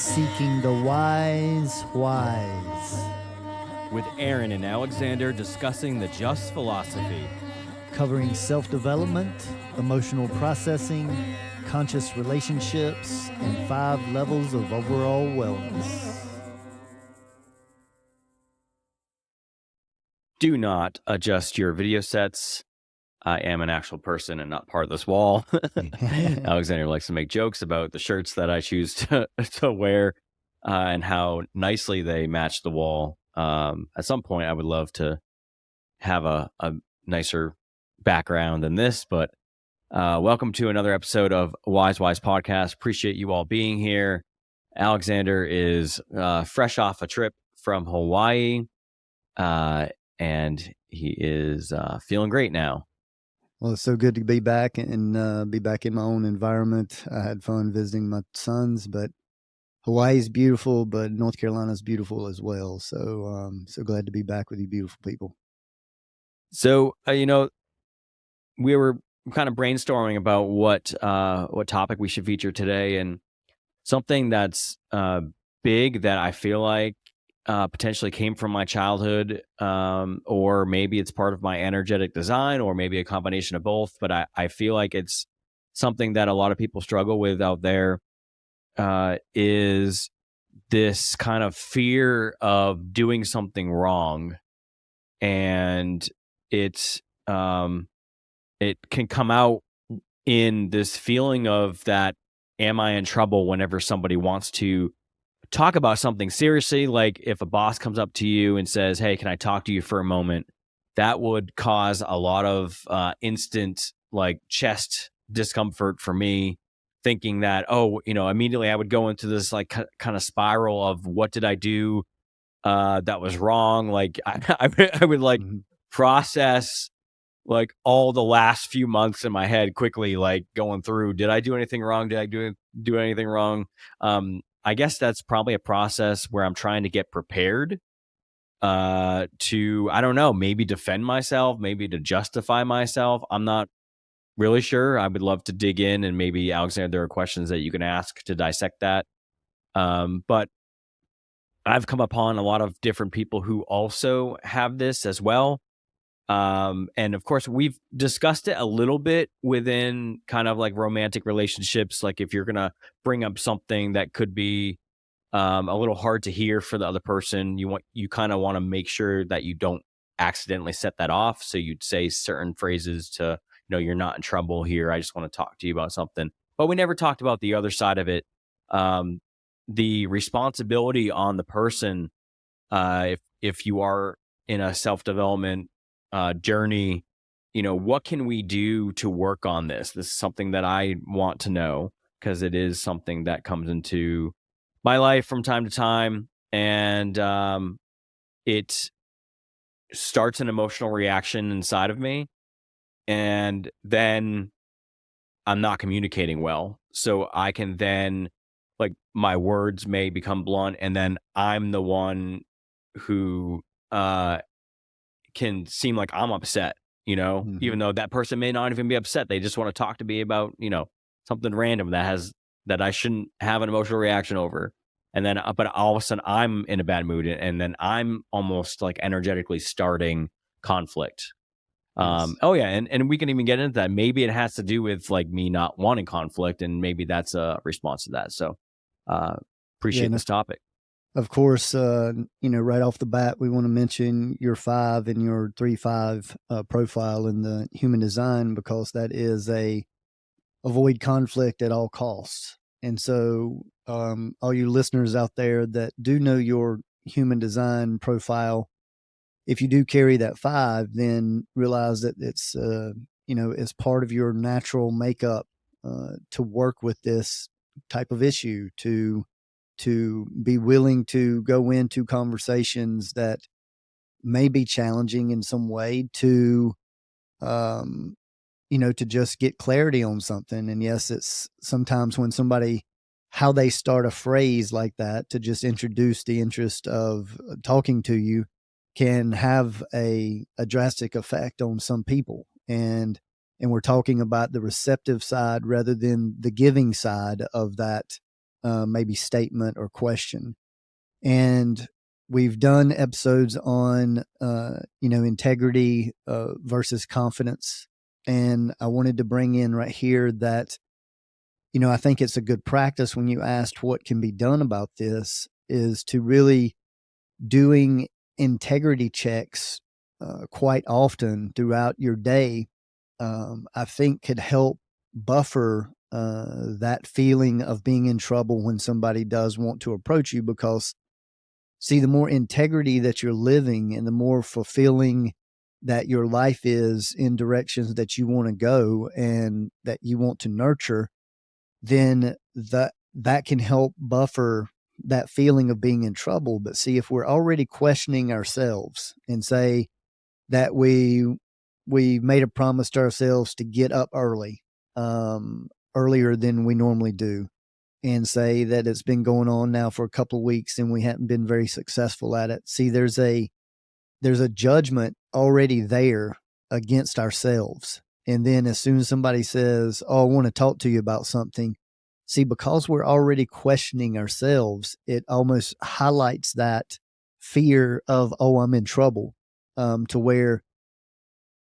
Seeking the Wise Whys, with Aaron and Alexander discussing the Just philosophy, covering self-development, emotional processing, conscious relationships, and 5 levels of overall wellness. Do not adjust your video sets. I am an actual person and not part of this wall. Alexander likes to make jokes about the shirts that I choose to wear and how nicely they match the wall. At some point, I would love to have a nicer background than this, but welcome to another episode of Wise Podcast. Appreciate you all being here. Alexander is fresh off a trip from Hawaii, and he is feeling great now. Well, it's so good to be back and be back in my own environment. I had fun visiting my sons, but Hawaii's beautiful, but North Carolina's beautiful as well. So, so glad to be back with you beautiful people. So, we were kind of brainstorming about what topic we should feature today, and something that's big that I feel like potentially came from my childhood, or maybe it's part of my energetic design, or maybe a combination of both. But I feel like it's something that a lot of people struggle with out there, is this kind of fear of doing something wrong. And it's it can come out in this feeling of that, am I in trouble whenever somebody wants to talk about something seriously? Like if a boss comes up to you and says, hey, can I talk to you for a moment? That would cause a lot of instant like chest discomfort for me, thinking that, immediately I would go into this like kind of spiral of what did I do that was wrong? Like I would like process like all the last few months in my head quickly, like going through, did I do anything wrong? Did I do anything wrong? I guess that's probably a process where I'm trying to get prepared to, I don't know, maybe defend myself, maybe to justify myself. I'm not really sure. I would love to dig in, and maybe Alexander, there are questions that you can ask to dissect that. But I've come upon a lot of different people who also have this as well. And of course, we've discussed it a little bit within kind of like romantic relationships. Like if you're going to bring up something that could be a little hard to hear for the other person, you kind of want to make sure that you don't accidentally set that off. So you'd say certain phrases to, you're not in trouble here. I just want to talk to you about something. But we never talked about the other side of it. The responsibility on the person, if you are in a self-development journey, what can we do to work on this? This is something that I want to know, because it is something that comes into my life from time to time, and it starts an emotional reaction inside of me, and then I'm not communicating well. So I can then, like, my words may become blunt, and then I'm the one who can seem like I'm upset, even though that person may not even be upset. They just want to talk to me about, something random that I shouldn't have an emotional reaction over. And then, but all of a sudden I'm in a bad mood, and then I'm almost like energetically starting conflict. Yes. Oh yeah. And we can even get into that. Maybe it has to do with like me not wanting conflict, and maybe that's a response to that. So, appreciate this topic. Of course, right off the bat, we want to mention your 5 and your 3-5 profile in the human design, because that is avoid conflict at all costs. And so, all you listeners out there that do know your human design profile, if you do carry that 5, then realize that it's it's part of your natural makeup to work with this type of issue, to be willing to go into conversations that may be challenging in some way, to to just get clarity on something. And yes, it's sometimes when somebody, how they start a phrase like that to just introduce the interest of talking to you, can have a drastic effect on some people. And we're talking about the receptive side rather than the giving side of that maybe statement or question. And we've done episodes on, integrity versus confidence. And I wanted to bring in right here that, I think it's a good practice when you asked what can be done about this is to really doing integrity checks quite often throughout your day. I think could help buffer that feeling of being in trouble when somebody does want to approach you, because see, the more integrity that you're living and the more fulfilling that your life is in directions that you want to go and that you want to nurture, then that can help buffer that feeling of being in trouble. But see, if we're already questioning ourselves and say that we made a promise to ourselves to get up early, earlier than we normally do, and say that it's been going on now for a couple of weeks and we haven't been very successful at it. See, there's a judgment already there against ourselves. And then as soon as somebody says, "Oh, I want to talk to you about something," see, because we're already questioning ourselves, it almost highlights that fear of, "Oh, I'm in trouble," to where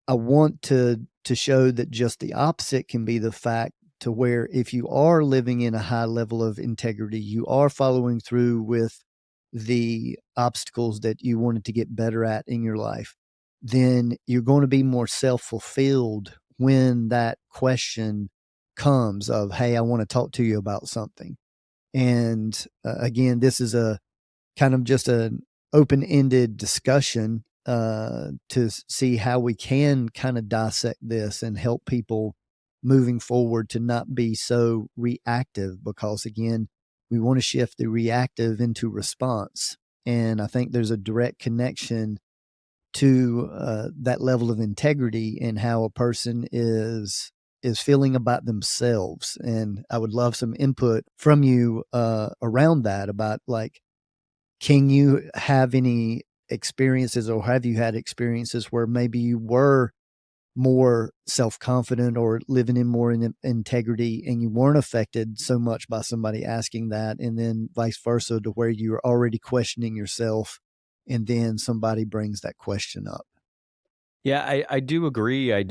I want to show that just the opposite can be the fact, to where if you are living in a high level of integrity, you are following through with the obstacles that you wanted to get better at in your life, then you're going to be more self-fulfilled when that question comes of, "Hey, I want to talk to you about something." And again, this is a kind of just an open-ended discussion to see how we can kind of dissect this and help people moving forward to not be so reactive, because again, we want to shift the reactive into response. And I think there's a direct connection to that level of integrity and how a person is feeling about themselves. And I would love some input from you around that, about like, can you have any experiences, or have you had experiences where maybe you were more self-confident or living in more integrity and you weren't affected so much by somebody asking that, and then vice versa, to where you're already questioning yourself and then somebody brings that question up? Yeah, I do agree. I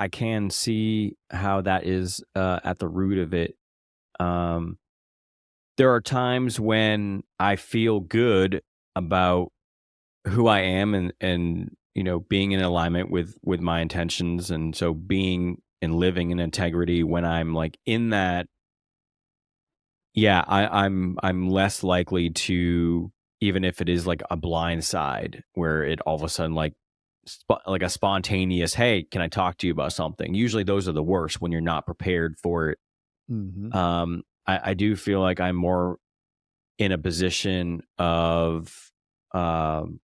can see how that is at the root of it. Um, there are times when I feel good about who I am, and being in alignment with my intentions, and so being and living in integrity. When I'm like in that, yeah, I'm less likely to, even if it is like a blind side where it all of a sudden like like a spontaneous, "Hey, can I talk to you about something?" Usually those are the worst when you're not prepared for it. Hmm. I do feel like I'm more in a position of um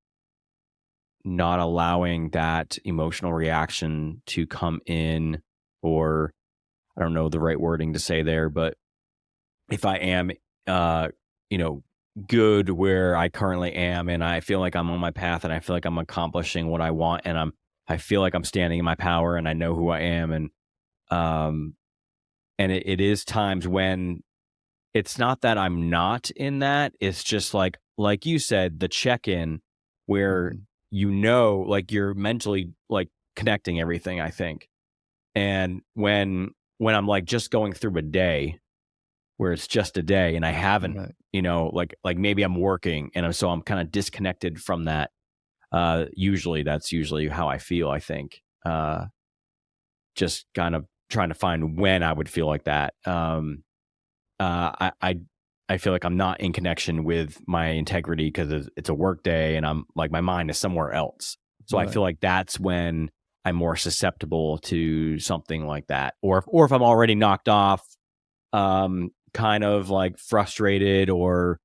not allowing that emotional reaction to come in, or I don't know the right wording to say there, but if I am, uh, you know, good where I currently am, and I feel like I'm on my path, and I feel like I'm accomplishing what I want, and I feel like I'm standing in my power, and I know who I am, um, and it is times when it's not that I'm not in that. It's just like you said, the check in where Hmm. like you're mentally like connecting everything, I think. And when I'm like just going through a day where it's just a day and I haven't, Right. like maybe I'm working and I'm kind of disconnected from that. Usually that's usually how I feel, I think. Just kind of trying to find when I would feel like that. I feel like I'm not in connection with my integrity because it's a work day and I'm like my mind is somewhere else. So I Right. feel like that's when I'm more susceptible to something like that. Or if I'm already knocked off, kind of like frustrated, or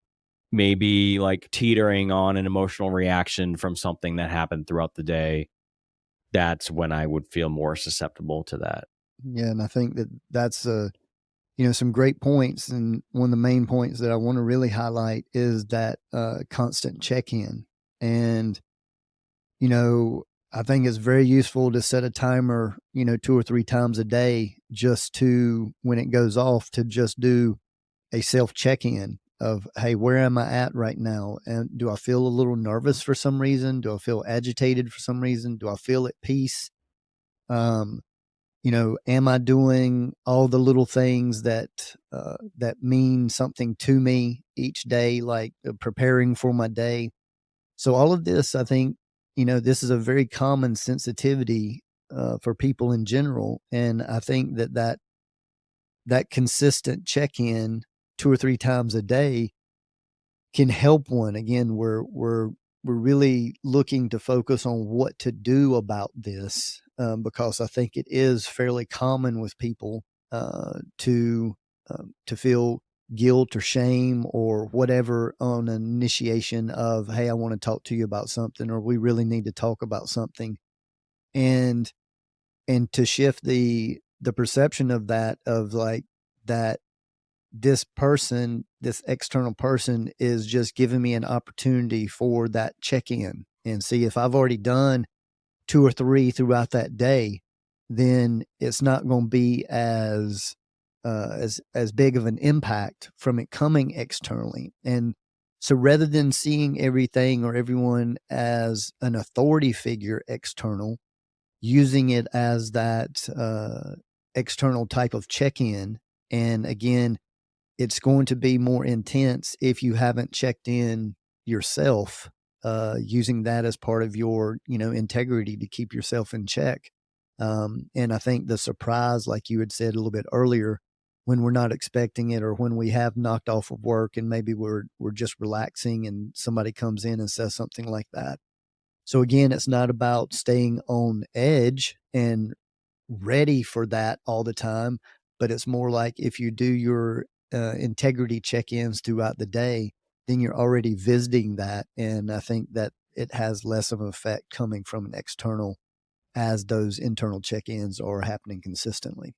maybe like teetering on an emotional reaction from something that happened throughout the day, that's when I would feel more susceptible to that. Yeah, and I think that that's some great points. And one of the main points that I want to really highlight is that constant check-in. And you know, I think it's very useful to set a timer, 2 or 3 times a day, just to, when it goes off, to just do a self check-in of, hey, where am I at right now? And do I feel a little nervous for some reason? Do I feel agitated for some reason? Do I feel at peace? Um, am I doing all the little things that mean something to me each day, like preparing for my day? So all of this, I think, this is a very common sensitivity for people in general, and I think that consistent check in 2 or 3 times a day can help one. Again, we're really looking to focus on what to do about this, because I think it is fairly common with people to feel guilt or shame or whatever on an initiation of, hey, I want to talk to you about something, or we really need to talk about something, and to shift the perception of that, of like that this person, this external person, is just giving me an opportunity for that check in, and see if I've already done 2 or 3 throughout that day, then it's not going to be as big of an impact from it coming externally. And so rather than seeing everything or everyone as an authority figure external, using it as that external type of check in. And again, it's going to be more intense if you haven't checked in yourself, using that as part of your, integrity to keep yourself in check. And I think the surprise, like you had said a little bit earlier, when we're not expecting it, or when we have knocked off of work and maybe we're just relaxing and somebody comes in and says something like that. So again, it's not about staying on edge and ready for that all the time, but it's more like if you do your integrity check-ins throughout the day, then you're already visiting that, and I think that it has less of an effect coming from an external, as those internal check-ins are happening consistently.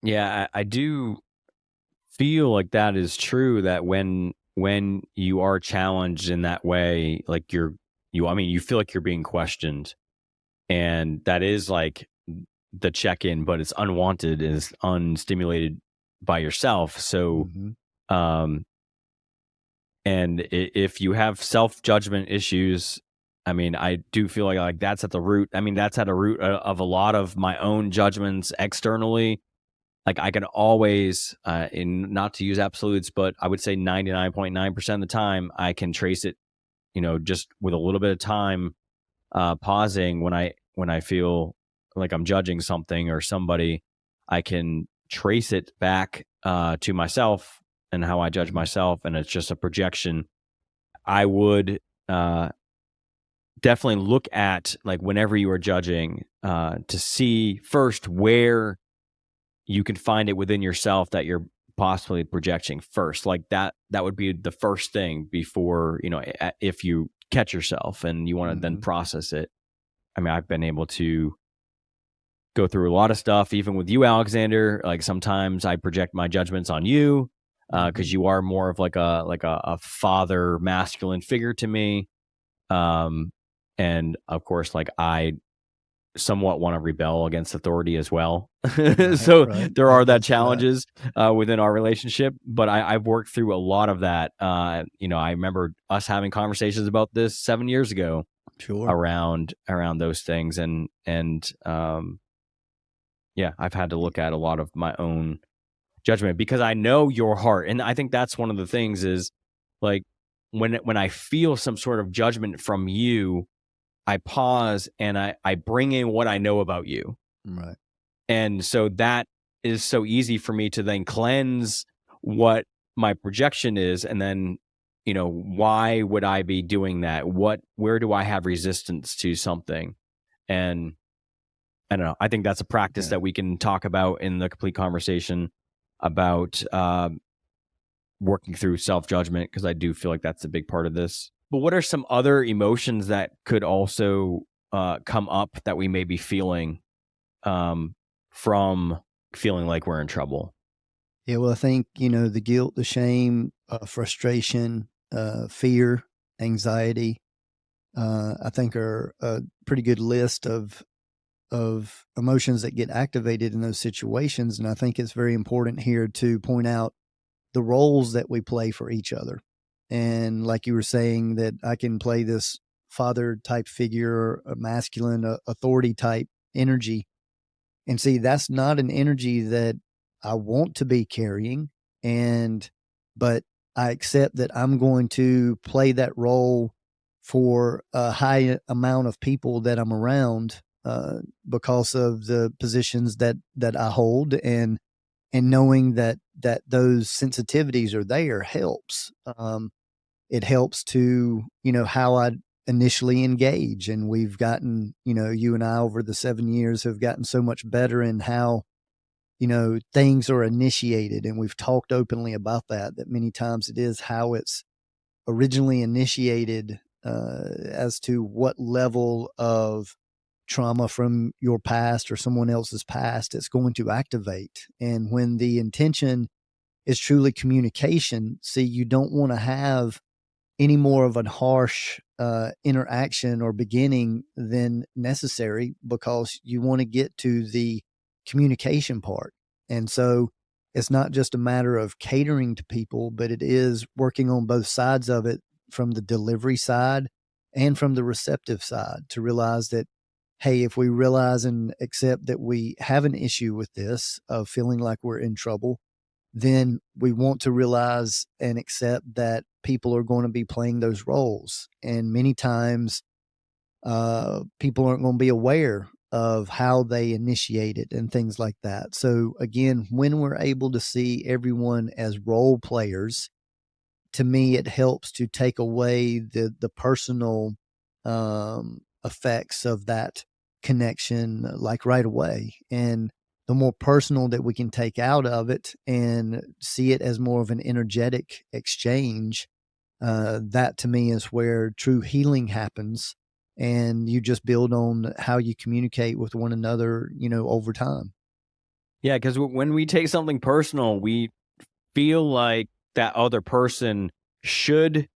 Yeah, I do feel like that is true, that when you are challenged in that way, like I mean, you feel like you're being questioned, and that is like the check-in, but it's unwanted, is unstimulated by yourself. So, Hmm. um, and if you have self-judgment issues, I mean, I do feel like that's at the root. I mean, that's at a root of a lot of my own judgments externally. Like I can always, in not to use absolutes, but I would say 99.9% of the time, I can trace it, just with a little bit of time, pausing when I feel like I'm judging something or somebody, I can trace it back to myself and how I judge Hmm. myself, and it's just a projection. I would uh, definitely look at, like, whenever you are judging, to see first where you can find it within yourself that you're possibly projecting first. Like that would be the first thing before, if you catch yourself and you want to then Hmm. process it. I mean, I've been able to go through a lot of stuff, even with you, Alexander. Like sometimes I project my judgments on you, Hmm. because you are more of like a father masculine figure to me. Um, and of course, like I somewhat want to rebel against authority as well. Right, So right. there I are that can see that. challenges within our relationship, but I've worked through a lot of that. I remember us having conversations about this 7 years ago Sure. around those things, and yeah, I've had to look at a lot of my own judgment because I know your heart, and I think that's one of the things is like when I feel some sort of judgment from you, I pause and I bring in what I know about you. Right. And so that is so easy for me to then cleanse what my projection is. And then, why would I be doing that? Where do I have resistance to something? And I don't know. I think that's a practice Yeah. that we can talk about in the complete conversation about working through self judgment, because I do feel like that's a big part of this. But what are some other emotions that could also come up that we may be feeling um, from feeling like we're in trouble? Yeah, well, I think, the guilt, the shame, frustration, fear, anxiety, I think are a pretty good list of emotions that get activated in those situations. And I think it's very important here to point out the roles that we play for each other. And like you were saying, that I can play this father type figure, a masculine authority type energy. And see, that's not an energy that I want to be carrying. And, but I accept that I'm going to play that role for a high amount of people that I'm around, because of the positions that I hold, and knowing that those sensitivities are there helps. It helps to, how I initially engage. And we've gotten, you and I over the 7 years have gotten so much better in how, things are initiated. And we've talked openly about that many times it is how it's originally initiated, as to what level of trauma from your past or someone else's past it's going to activate. And when the intention is truly communication, see, you don't want to have any more of a harsh interaction or beginning than necessary, because you want to get to the communication part. And so it's not just a matter of catering to people, but it is working on both sides of it, from the delivery side and from the receptive side, to realize that, hey, if we realize and accept that we have an issue with this, of feeling like we're in trouble, then we want to realize and accept that people are going to be playing those roles. And many times, people aren't going to be aware of how they initiate it and things like that. So, again, when we're able to see everyone as role players, to me, it helps to take away the personal effects of that connection, like right away. And the more personal that we can take out of it and see it as more of an energetic exchange, that to me is where true healing happens. And you just build on how you communicate with one another, over time. Yeah, because when we take something personal, we feel like that other person should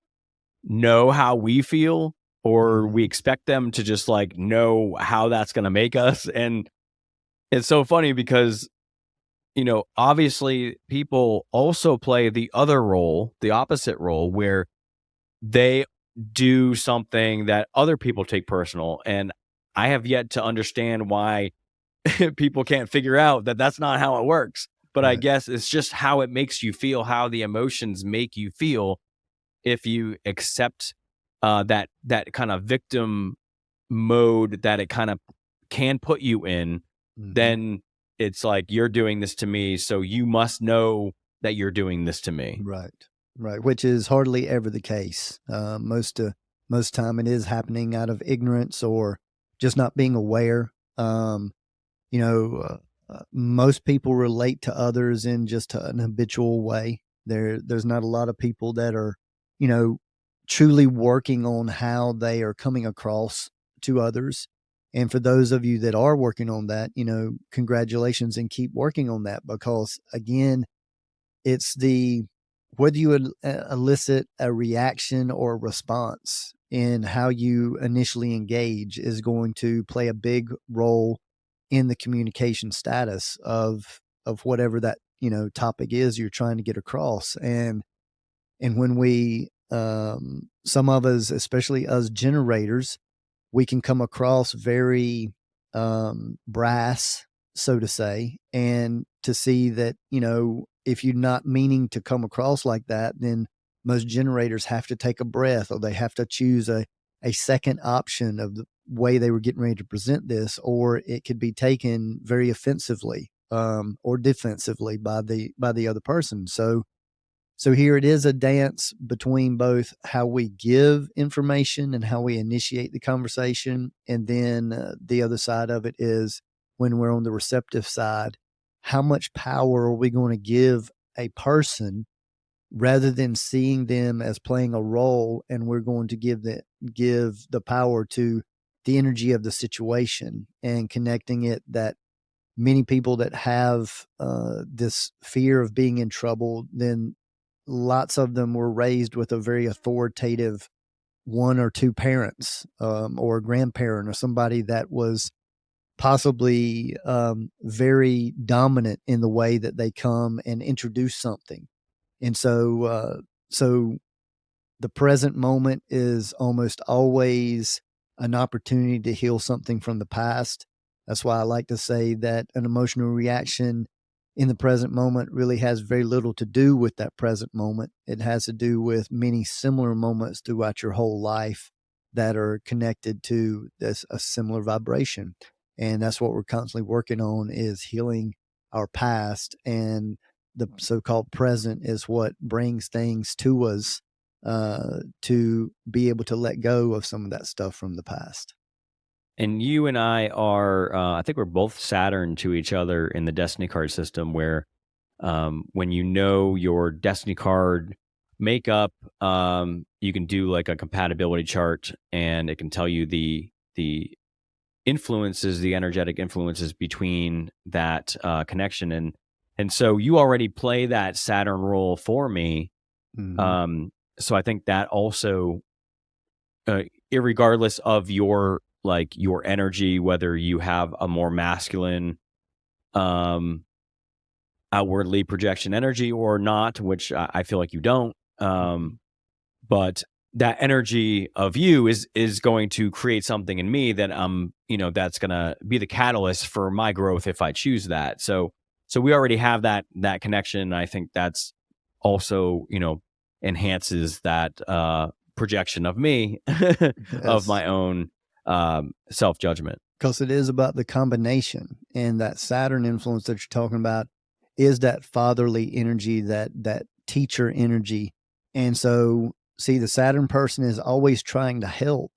know how we feel, or we Mhm. expect them to just like know how that's going to make us. And it's so funny because, obviously people also play the other role, the opposite role, where they do something that other people take personal. And I have yet to understand why people can't figure out that that's not how it works. But I Right. guess it's just how it makes you feel, how the emotions make you feel. If you accept that kind of victim mode that it kind of can put you in, Mhm. then it's like, you're doing this to me, so you must know that you're doing this to me. Right, right, which is hardly ever the case. Most time it is happening out of ignorance or just not being aware. You know, most people relate to others in just an habitual way. There's not a lot of people that are, you know, truly working on how they are coming across to others. And for those of you that are working on that, congratulations, and keep working on that, because again, it's the whether you elicit a reaction or a response in how you initially engage is going to play a big role in the communication status of whatever that topic is you're trying to get across. And when we some of us, especially us generators, we can come across very brass, so to say, and to see that, if you're not meaning to come across like that, then most generators have to take a breath, or they have to choose a second option of the way they were getting ready to present this, or it could be taken very offensively, or defensively by the other person. So here it is, a dance between both how we give information and how we initiate the conversation. And then the other side of it is, when we're on the receptive side, how much power are we going to give a person, rather than seeing them as playing a role, and we're going to give the power to the energy of the situation, and connecting it that many people that have this fear of being in trouble, then lots of them were raised with a very authoritative one or two parents, or a grandparent, or somebody that was possibly very dominant in the way that they come and introduce something. And so the present moment is almost always an opportunity to heal something from the past. That's why I like to say that an emotional reaction in the present moment really has very little to do with that present moment. It has to do with many similar moments throughout your whole life that are connected to this a similar vibration. And that's what we're constantly working on, is healing our past, and the so-called present is what brings things to us to be able to let go of some of that stuff from the past. And you and I are, I think we're both Saturn to each other in the Destiny card system, where when you know your Destiny card makeup, you can do like a compatibility chart, and it can tell you the influences, the energetic influences between that connection, and so you already play that Saturn role for me. Hmm. So I think that also, irregardless of your like your energy, whether you have a more masculine, um, outwardly projection energy or not, which I feel like you don't. Hmm. But that energy of you is going to create something in me that that's going to be the catalyst for my growth if I choose that. So we already have that connection, and I think that's also enhances that projection of me of Yes, my own self judgment. because it is about the combination, and that Saturn influence that you're talking about is that fatherly energy, that teacher energy. And so, see, the Saturn person is always trying to help,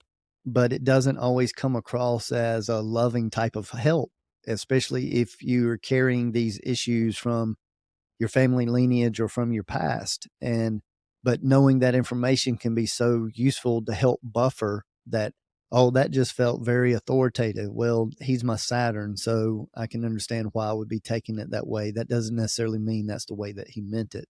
but it doesn't always come across as a loving type of help, especially if you're carrying these issues from your family lineage or from your past. And but knowing that information can be so useful to help buffer that. Oh, that just felt very authoritative. Well, he's my Saturn, so I can understand why I would be taking it that way. That doesn't necessarily mean that's the way that he meant it.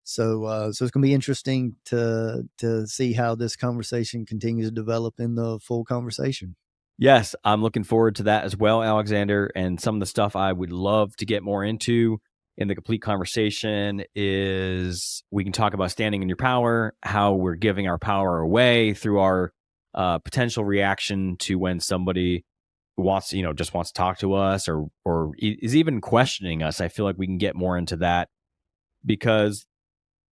So it's going to be interesting to see how this conversation continues to develop in the full conversation. Yes, I'm looking forward to that as well, Alexander. And some of the stuff I would love to get more into in the complete conversation is we can talk about standing in your power, how we're giving our power away through our potential reaction to when somebody wants, just wants to talk to us, or is even questioning us. I feel like we can get more into that, because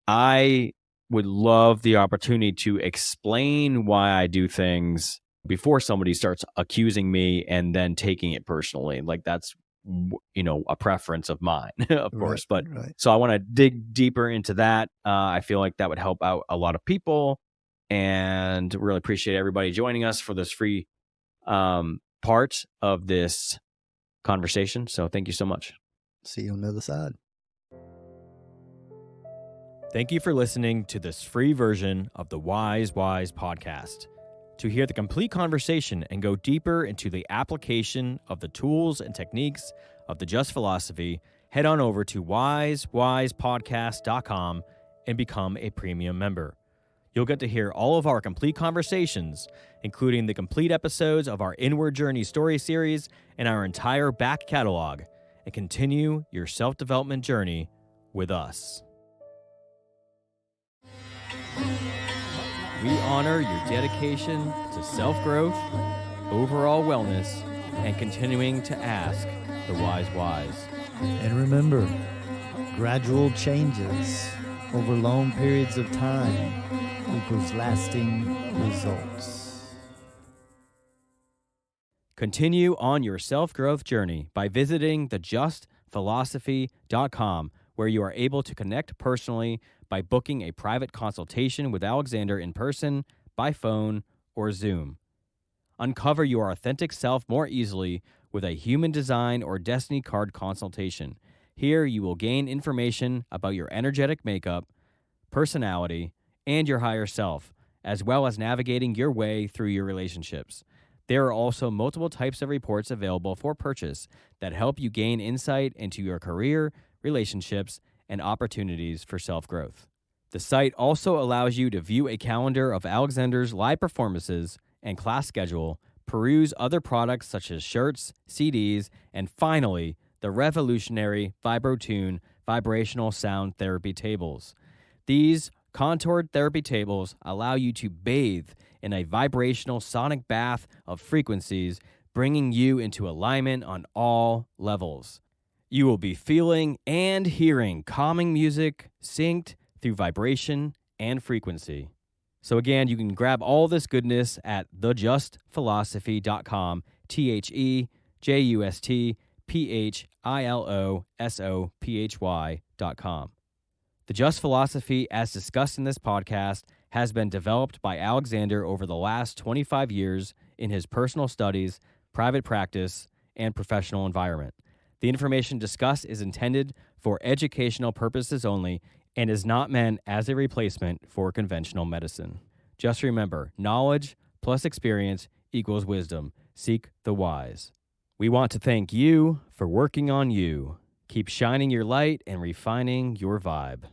I would love the opportunity to explain why I do things before somebody starts accusing me and then taking it personally. Like that's, a preference of mine, of Right, course. But right. so I want to dig deeper into that. I feel like that would help out a lot of people, and really appreciate everybody joining us for this free part of this conversation. So thank you so much. See you on the other side. Thank you for listening to this free version of the Wise podcast. To hear the complete conversation and go deeper into the application of the tools and techniques of the Just philosophy, head on over to wisewisepodcast.com and become a premium member. You'll get to hear all of our complete conversations, including the complete episodes of our Inward Journey story series and our entire back catalog, and continue your self-development journey with us. We honor your dedication to self-growth, overall wellness, and continuing to ask the wise. And remember, gradual changes over long periods of time equals lasting results. Continue on your self-growth journey by visiting thejustphilosophy.com, where you are able to connect personally by booking a private consultation with Alexander in person, by phone, or Zoom. Uncover your authentic self more easily with a human design or destiny card consultation. Here you will gain information about your energetic makeup, personality, and your higher self, as well as navigating your way through your relationships. There are also multiple types of reports available for purchase that help you gain insight into your career, relationships, and opportunities for self-growth. The site also allows you to view a calendar of Alexander's live performances and class schedule, peruse other products such as shirts, CDs, and finally, the revolutionary VibroTune vibrational sound therapy tables. These contoured therapy tables allow you to bathe in a vibrational sonic bath of frequencies, bringing you into alignment on all levels. You will be feeling and hearing calming music synced through vibration and frequency. So again, you can grab all this goodness at thejustphilosophy.com, thejustphilosophy.com. The Just Philosophy, as discussed in this podcast, has been developed by Alexander over the last 25 years in his personal studies, private practice, and professional environment. The information discussed is intended for educational purposes only and is not meant as a replacement for conventional medicine. Just remember, knowledge plus experience equals wisdom. Seek the wise. We want to thank you for working on you. Keep shining your light and refining your vibe.